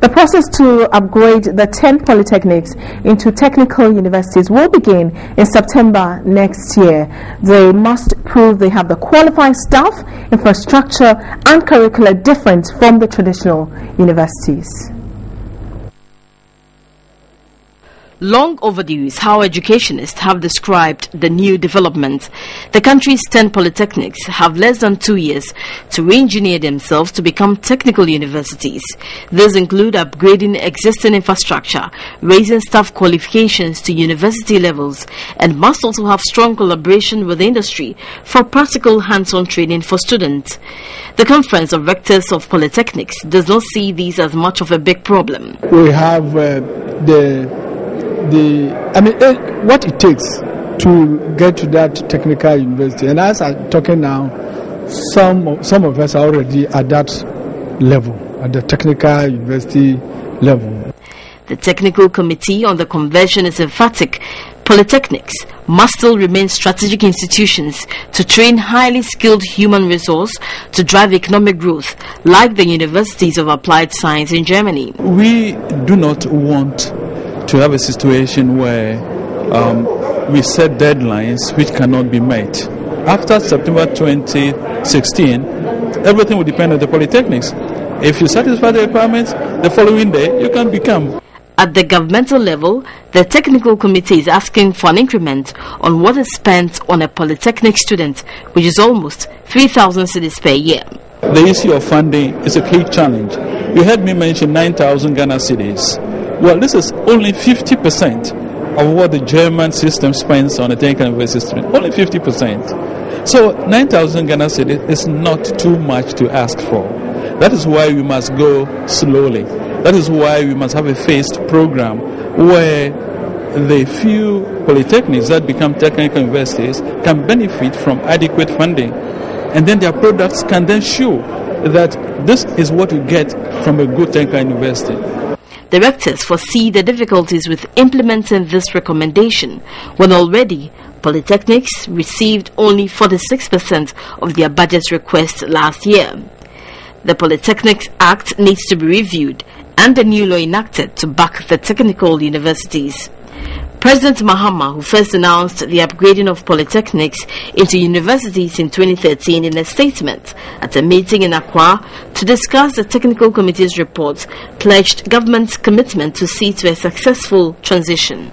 The process to upgrade the 10 polytechnics into technical universities will begin in September next year. They must prove they have the qualified staff, infrastructure and curricular different from the traditional universities. Long overdue is how educationists have described the new development. The country's 10 polytechnics have less than 2 years to re-engineer themselves to become technical universities. These include upgrading existing infrastructure, raising staff qualifications to university levels, and must also have strong collaboration with industry for practical hands-on training for students. The Conference of Rectors of Polytechnics does not see these as much of a big problem. We have what it takes to get to that technical university, and as I'm talking now, some of us are already at that level, at the technical university level. The Technical Committee on the Convention is emphatic. Polytechnics must still remain strategic institutions to train highly skilled human resource to drive economic growth, like the universities of applied science in Germany. We do not want to have a situation where we set deadlines which cannot be met. After September 2016, everything will depend on the polytechnics. If you satisfy the requirements, the following day you can become. At the governmental level, the Technical Committee is asking for an increment on what is spent on a polytechnic student, which is almost 3,000 cedis per year. The issue of funding is a key challenge. You heard me mention 9,000 Ghana cedis. Well, this is only 50% of what the German system spends on a technical university student. Only 50%. So 9,000 Ghana cedis is not too much to ask for. That is why we must go slowly. That is why we must have a phased program where the few polytechnics that become technical universities can benefit from adequate funding. And then their products can then show that this is what you get from a good technical university. Directors foresee the difficulties with implementing this recommendation when already polytechnics received only 46% of their budget request last year. The Polytechnics Act needs to be reviewed and a new law enacted to back the technical universities. President Mahama, who first announced the upgrading of polytechnics into universities in 2013 in a statement at a meeting in Accra to discuss the Technical Committee's report, pledged government's commitment to see to a successful transition.